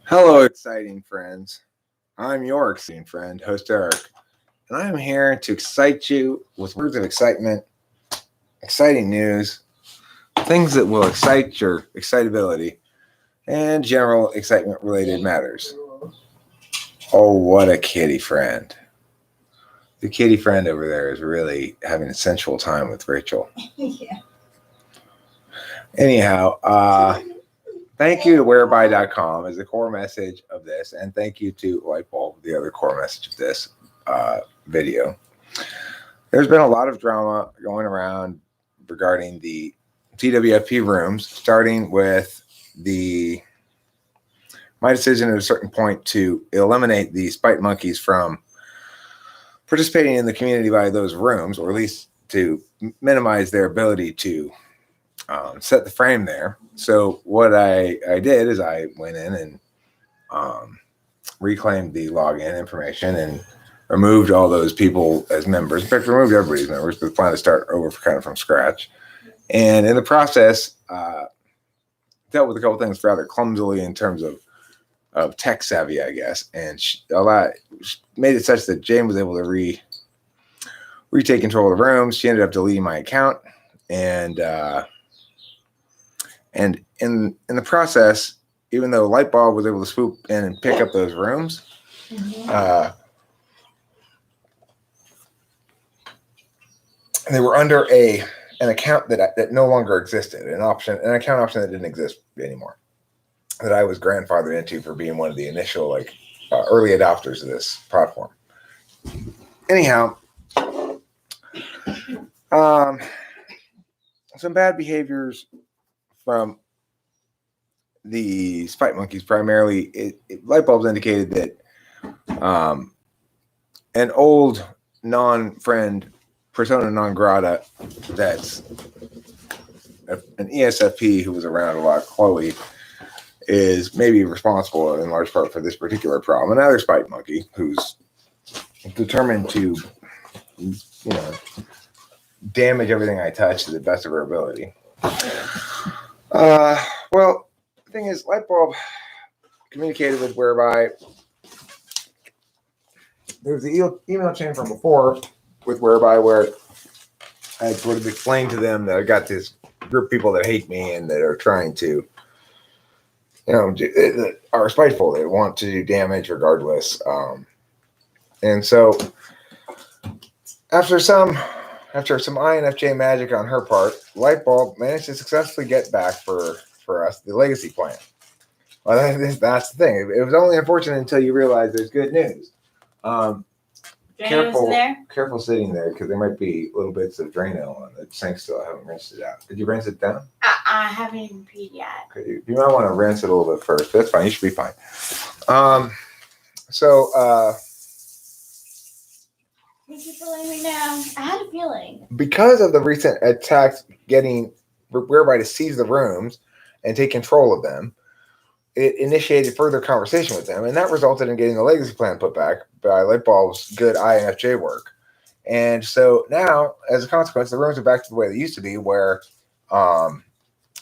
Hello, exciting friends. I'm your exciting friend, host Eric, and I'm here to excite you with words of excitement, exciting news, things that will excite your excitability, and general excitement related matters. Oh, what a kitty friend. The kitty friend over there is really having a sensual time with Rachel. Yeah. Anyhow, thank you to whereby.com is the core message of this, and thank you to Lightbulb, the other core message of this video. There's been a lot of drama going around regarding the TwFP rooms, starting with my decision at a certain point to eliminate the spite monkeys from participating in the community by those rooms, or at least to minimize their ability to set the frame there. So what I did is I went in and reclaimed the login information and removed all those people as members. In fact, removed everybody's members, but plan to start over kind of from scratch. And in the process, dealt with a couple things rather clumsily in terms of tech savvy, I guess, and made it such that Jane was able to retake control of the rooms. She ended up deleting my account, and in the process, even though Lightbulb was able to swoop in and pick up those rooms, they were under an account that no longer existed, an account option that didn't exist anymore, that I was grandfathered into for being one of the initial early adopters of this platform. Anyhow, some bad behaviors from the spite monkeys. Primarily, Lightbulbs indicated that an old non-friend, persona non grata, that's an ESFP who was around a lot, Chloe, is maybe responsible in large part for this particular problem. Another spite monkey who's determined to, damage everything I touch to the best of her ability. Well, the thing is, Lightbulb communicated with whereby there was the email chain from before with whereby where I sort of explained to them that I got this group of people that hate me and that are trying to, that are spiteful. They want to do damage regardless. And so after some INFJ magic on her part, Lightbulb managed to successfully get back for us the legacy plan. Well, that's the thing. It was only unfortunate until you realize there's good news. Careful sitting there, because there might be little bits of Drano on the sink still. I haven't rinsed it out. Did you rinse it down? I haven't even peed yet. Okay, you might want to rinse it a little bit first. That's fine. You should be fine. Thank you for letting me know. I had a feeling. Because of the recent attacks getting whereby to seize the rooms and take control of them, it initiated further conversation with them, and that resulted in getting the legacy plan put back by Lightbulb's good INFJ work. And so now, as a consequence, the rooms are back to the way they used to be, where the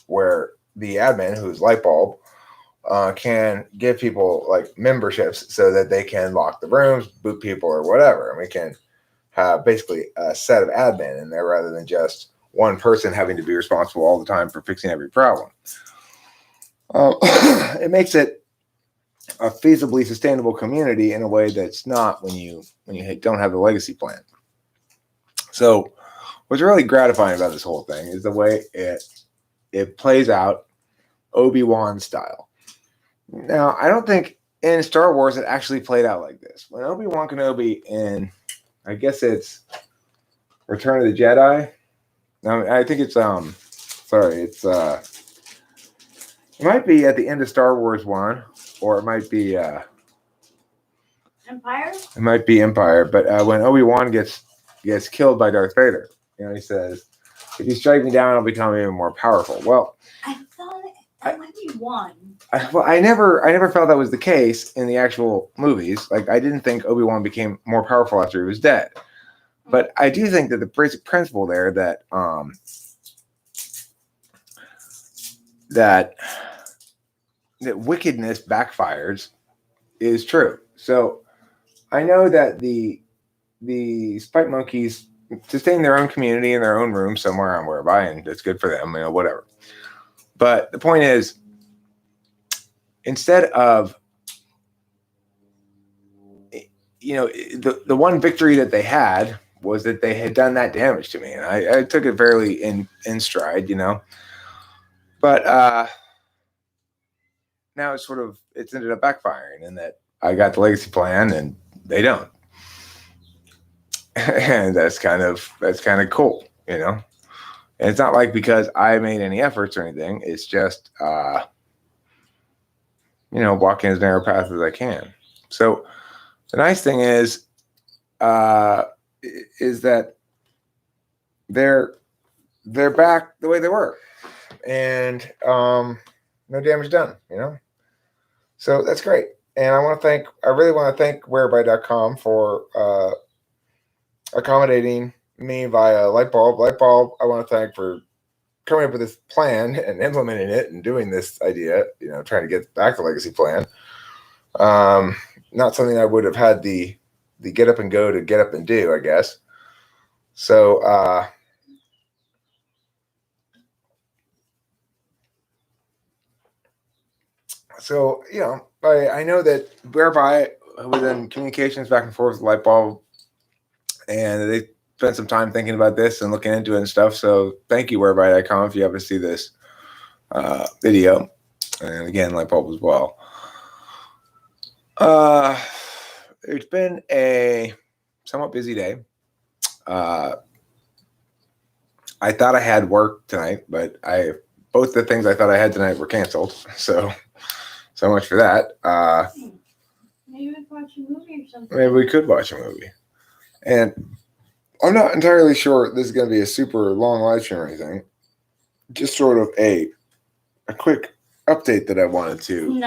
admin, who's Lightbulb, can give people memberships so that they can lock the rooms, boot people, or whatever, and we can have basically a set of admin in there rather than just one person having to be responsible all the time for fixing every problem. It makes it a feasibly sustainable community in a way that's not when you don't have the legacy plan. So what's really gratifying about this whole thing is the way it plays out Obi-Wan style. Now, I don't think in Star Wars it actually played out like this. When Obi-Wan Kenobi in, I guess it's Return of the Jedi. I think it's it might be at the end of Star Wars 1, or it might be Empire. It might be Empire, but when Obi-Wan gets killed by Darth Vader, he says, "If you strike me down, I'll become even more powerful." Well, I thought that might be 1. I never felt that was the case in the actual movies. I didn't think Obi-Wan became more powerful after he was dead. But I do think that the basic principle there that that wickedness backfires is true. So I know that the spike monkeys sustain their own community in their own room somewhere on whereby, and it's good for them, whatever. But the point is, instead of the one victory that they had was that they had done that damage to me, and I took it fairly in stride, But now it's ended up backfiring, in that I got the legacy plan and they don't, and that's kind of cool, And it's not like because I made any efforts or anything. It's just walking as narrow path as I can. So the nice thing is that they're back the way they were, and no damage done, So that's great. And I really want to thank whereby.com for accommodating me via Lightbulb. Lightbulb, I want to thank for coming up with this plan and implementing it and doing this idea, trying to get back the legacy plan. Not something I would have had the get up and go to get up and do, I guess. So, I know that whereby was in communications back and forth with Lightbulb, and they spent some time thinking about this and looking into it and stuff. So thank you, whereby.com, if you ever see this video. And again, Lightbulb as well. It's been a somewhat busy day. I thought I had work tonight, but both the things I thought I had tonight were canceled. So much for that. Maybe we could watch a movie or something. Maybe we could watch a movie. And I'm not entirely sure this is going to be a super long live stream or anything. Just sort of a quick update that I wanted to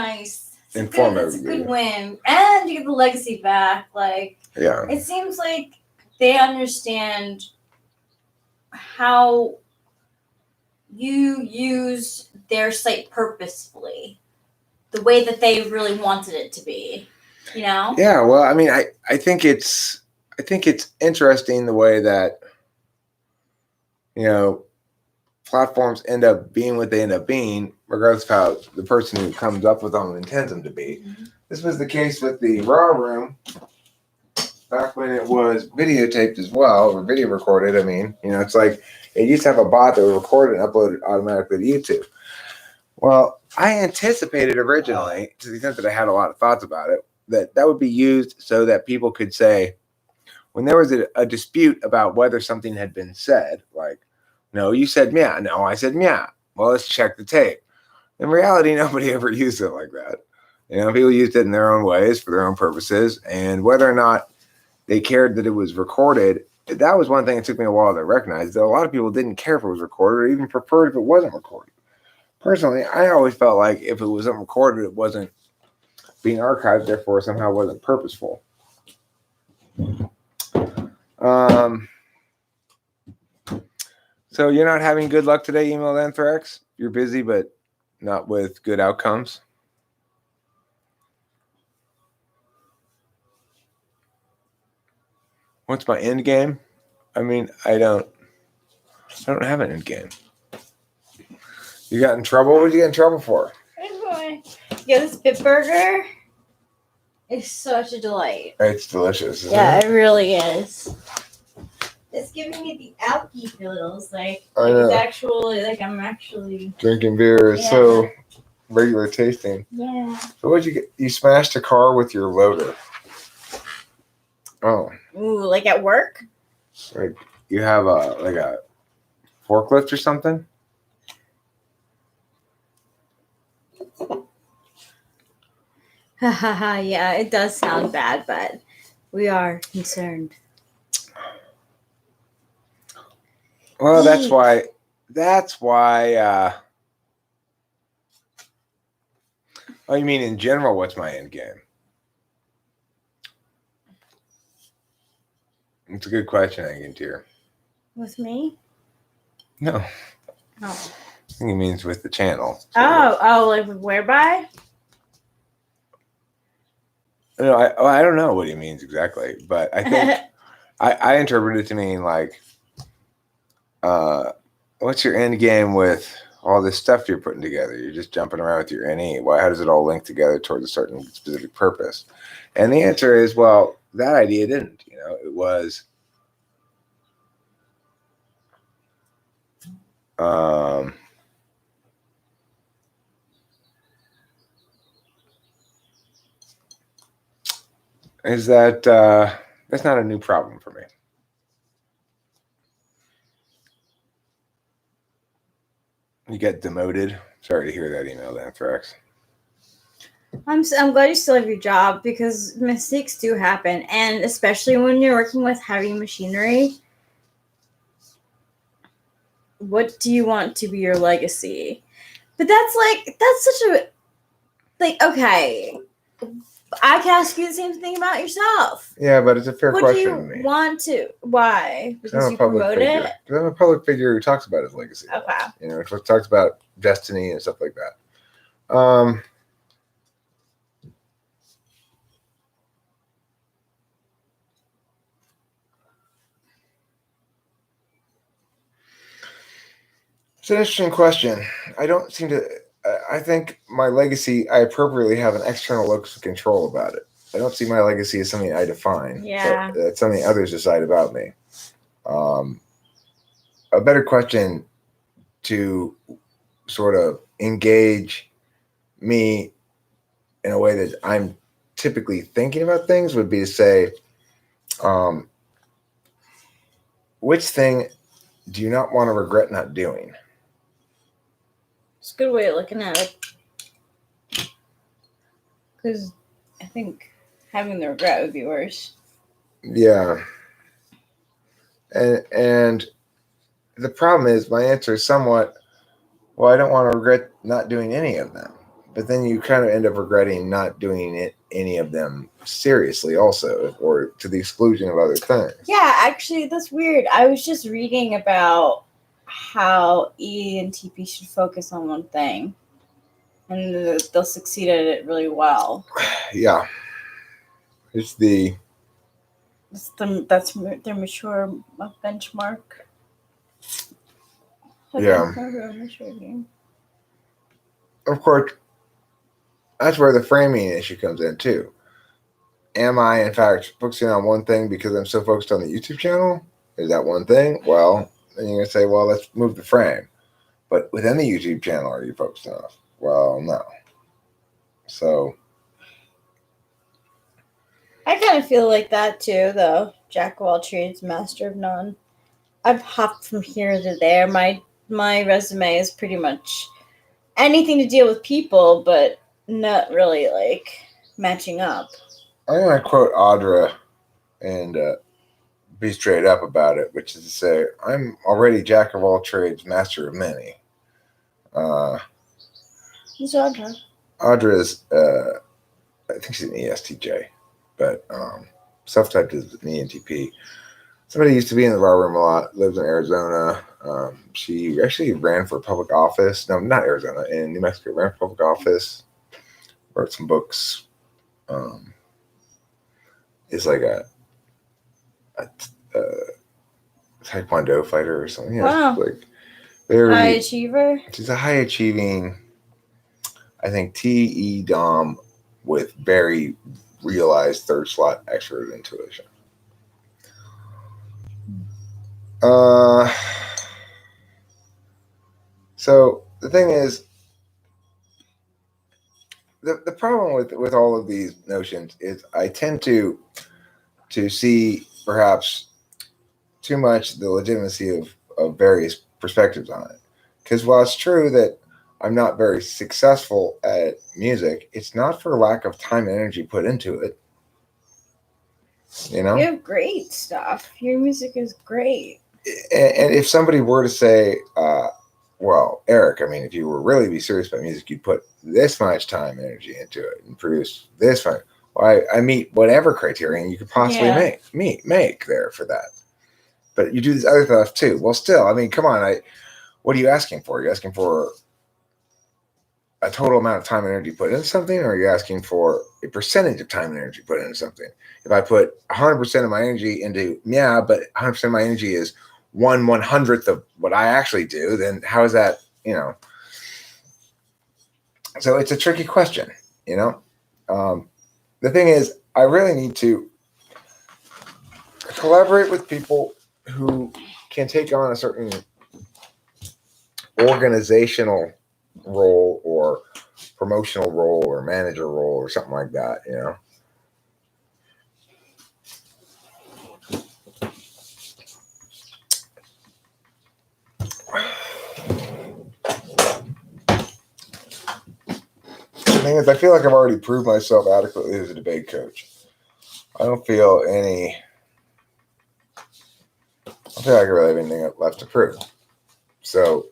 inform everybody. It's a good win. And you get the legacy back. Yeah. It seems like they understand how you use their site purposefully, the way that they really wanted it to be, Yeah, well, I mean, I think it's interesting the way that platforms end up being what they end up being, regardless of how the person who comes up with them intends them to be. Mm-hmm. This was the case with the Raw Room back when it was videotaped as well, or video recorded. I mean, it's like it used to have a bot that would record it and upload it automatically to YouTube. Well, I anticipated originally, to the extent that I had a lot of thoughts about it, that would be used so that people could say, when there was a dispute about whether something had been said, like, no, you said meow. No, I said meow. Well, let's check the tape. In reality, nobody ever used it like that. People used it in their own ways for their own purposes. And whether or not they cared that it was recorded, that was one thing it took me a while to recognize, that a lot of people didn't care if it was recorded or even preferred if it wasn't recorded. Personally, I always felt like if it wasn't recorded, it wasn't being archived, therefore somehow wasn't purposeful. So you're not having good luck today, emailed Anthrax? You're busy, but not with good outcomes? What's my end game? I mean, I don't have an end game. You got in trouble? What did you get in trouble for? Yeah, this Bitburger is such a delight. It's delicious, isn't it? It really is. It's giving me the alky feels, it's actually, I'm actually drinking beer is so regular tasting. Yeah. So what'd you get? You smashed a car with your loader. Oh. Ooh, at work? Like you have a forklift or something? Yeah, it does sound bad, but we are concerned. Well, that's why. Oh, you mean in general? What's my end game? It's a good question, Agentier. With me? No. Oh. think he means with the channel. Like whereby? No, I don't know what he means exactly, but I think I interpret it to mean like, what's your end game with all this stuff you're putting together? You're just jumping around with your NE. How does it all link together towards a certain specific purpose? And the answer is, well, that idea didn't. It was is that that's not a new problem for me. You get demoted. Sorry to hear that email, Anthrax. I'm glad you still have your job because mistakes do happen, and especially when you're working with heavy machinery. What do you want to be your legacy? But that's such a okay. I can ask you the same thing about yourself. Yeah, but it's a fair question to me. What do you want to? Why? Because you promote it? Because I'm a public figure who talks about his legacy. Okay. Talks about destiny and stuff like that. It's an interesting question. I don't seem to. I think my legacy, I appropriately have an external locus of control about it. I don't see my legacy as something I define. Yeah. It's something others decide about me. A better question to sort of engage me in a way that I'm typically thinking about things would be to say, which thing do you not want to regret not doing? It's a good way of looking at it. Because I think having the regret would be worse. Yeah. And the problem is my answer is somewhat, well, I don't want to regret not doing any of them. But then you kind of end up regretting not doing any of them seriously also, or to the exclusion of other things. Yeah, actually, that's weird. I was just reading about how E and TP should focus on one thing. And they'll succeed at it really well. Yeah. That's their mature benchmark. Yeah. Of course, that's where the framing issue comes in too. Am I, in fact, focusing on one thing because I'm so focused on the YouTube channel? Is that one thing? Well, then you're going to say, well, let's move the frame. But within the YouTube channel, are you focused enough? Well, no. So I kind of feel like that too, though. Jack of all trades, master of none. I've hopped from here to there. My resume is pretty much anything to deal with people, but not really like matching up. I'm going to quote Audra and be straight up about it, which is to say, I'm already Jack of all trades, master of many. Who's Audra? Audra's, I think she's an ESTJ, but self-typed as an ENTP. Somebody used to be in the bar room a lot, lives in Arizona. She actually ran for public office. No, not Arizona, in New Mexico, ran for public office, wrote some books. Is like a Taekwondo fighter or something. Yeah, wow. Like very high achiever. She's a high achieving, I think, TE Dom with very realized third slot extrovert intuition. So the thing is, the problem with all of these notions is I tend to see perhaps too much the legitimacy of various perspectives on it. Because while it's true that I'm not very successful at music, it's not for lack of time and energy put into it. You have great stuff. Your music is great. And if somebody were to say, well, Eric, I mean, if you were really be serious about music, you'd put this much time and energy into it and produce this much. Well, I meet whatever criterion you could possibly make there for that. But you do this other stuff too. Well, still, I mean, come on. what are you asking for? Are you asking for a total amount of time and energy put into something, or are you asking for a percentage of time and energy put into something? If I put 100% of my energy into but 100% of my energy is 1/100th of what I actually do, then how is that, So it's a tricky question, the thing is, I really need to collaborate with people who can take on a certain organizational role or promotional role or manager role or something like that, The thing is, I feel like I've already proved myself adequately as a debate coach. I don't feel like I really have anything left to prove. So,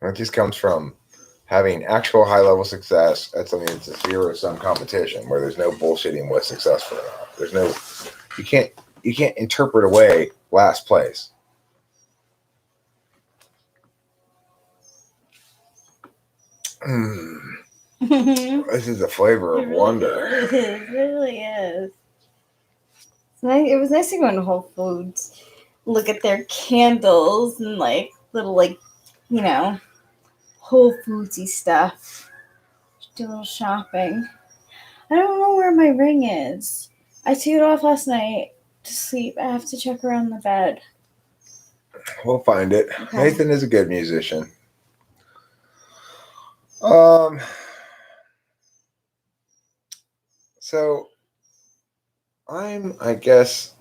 it just comes from having actual high-level success at something that's a zero-sum competition where there's no bullshitting what's successful or not. There's no, you can't interpret away last place. This is a flavor of wonder. It really is. It was nice to go into Whole Foods, look at their candles and little Whole Foodsy stuff. Do a little shopping. I don't know where my ring is. I took it off last night to sleep. I have to check around the bed. We'll find it. Okay. Nathan is a good musician. So I guess,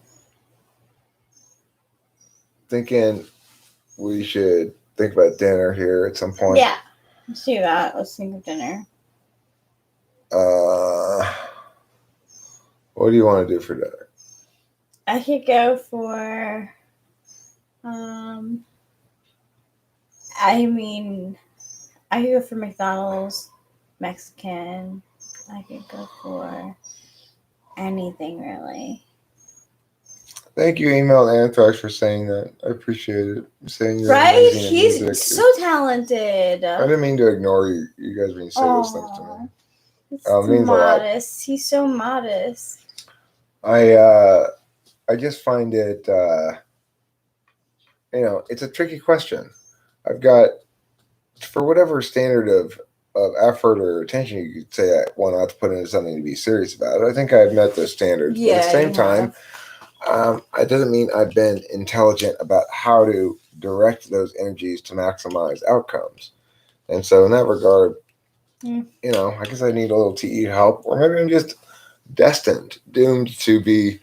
thinking we should think about dinner here at some point. Yeah, let's do that. Let's think of dinner. What do you want to do for dinner? I could go for, I could go for McDonald's, Mexican. I could go for anything, really. Thank you, Emailed Anthrax, for saying that. I appreciate it. Saying you're right? He's so talented. I didn't mean to ignore you guys when you say those things to me. It's means modest. He's so modest. I just find it, it's a tricky question. I've got, for whatever standard of effort or attention you could say I want not to put into something to be serious about it, I think I've met those standards. Yeah, but at the same time, it doesn't mean I've been intelligent about how to direct those energies to maximize outcomes. And so in that regard, I guess I need a little TE help, or maybe I'm just doomed to be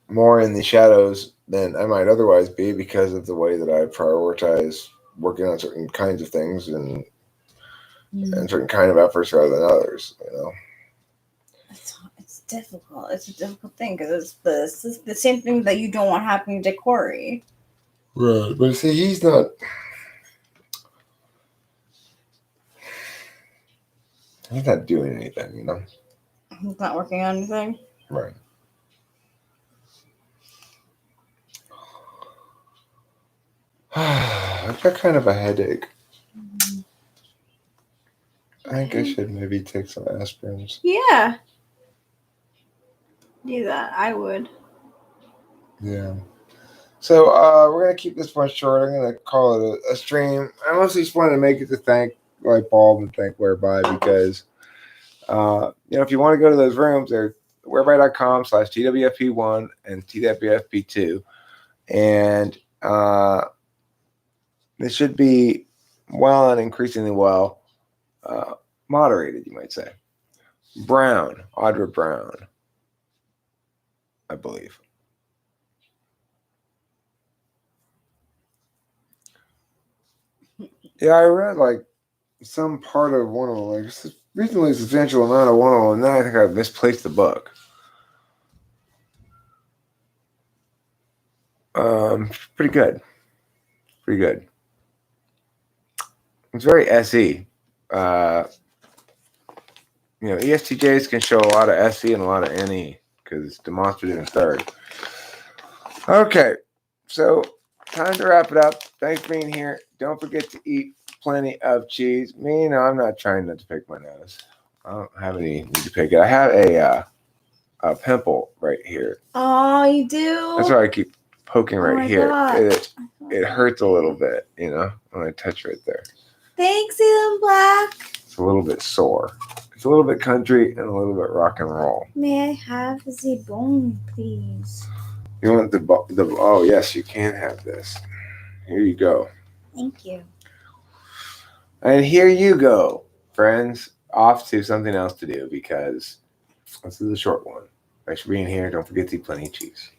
more in the shadows than I might otherwise be because of the way that I prioritize working on certain kinds of things and certain kind of efforts rather than others, It's difficult. It's a difficult thing because it's the same thing that you don't want happening to Corey. Right, but see, he's not doing anything, He's not working on anything? Right. I've got kind of a headache. I think I should maybe take some aspirins. Yeah. Do that. I would. Yeah. So we're going to keep this one short. I'm going to call it a stream. I mostly just wanted to make it to thank Lightbulb and thank Whereby because, if you want to go to those rooms, they're whereby.com/TWFP1 and TWFP2. And it should be well and increasingly well moderated, you might say. Audra Brown, I believe. Yeah, I read some part of one of them, reasonably substantial amount of one of them, and then I think I misplaced the book. Pretty good. It's very SE. ESTJs can show a lot of SE and a lot of NE because it's demonstrative and third. Okay, so time to wrap it up. Thanks for being here. Don't forget to eat plenty of cheese. Me, no, I'm not trying not to pick my nose. I don't have any need to pick it. I have a pimple right here. Oh, you do? That's why I keep poking right my here. God. It hurts a little bit, you know, when I touch right there. Thanks, Elon Black. It's a little bit sore. It's a little bit country and a little bit rock and roll. May I have the bone, please? You want the oh yes, you can have this. Here you go. Thank you. And here you go, friends, off to something else to do because this is a short one. Thanks for being here. Don't forget to eat plenty of cheese.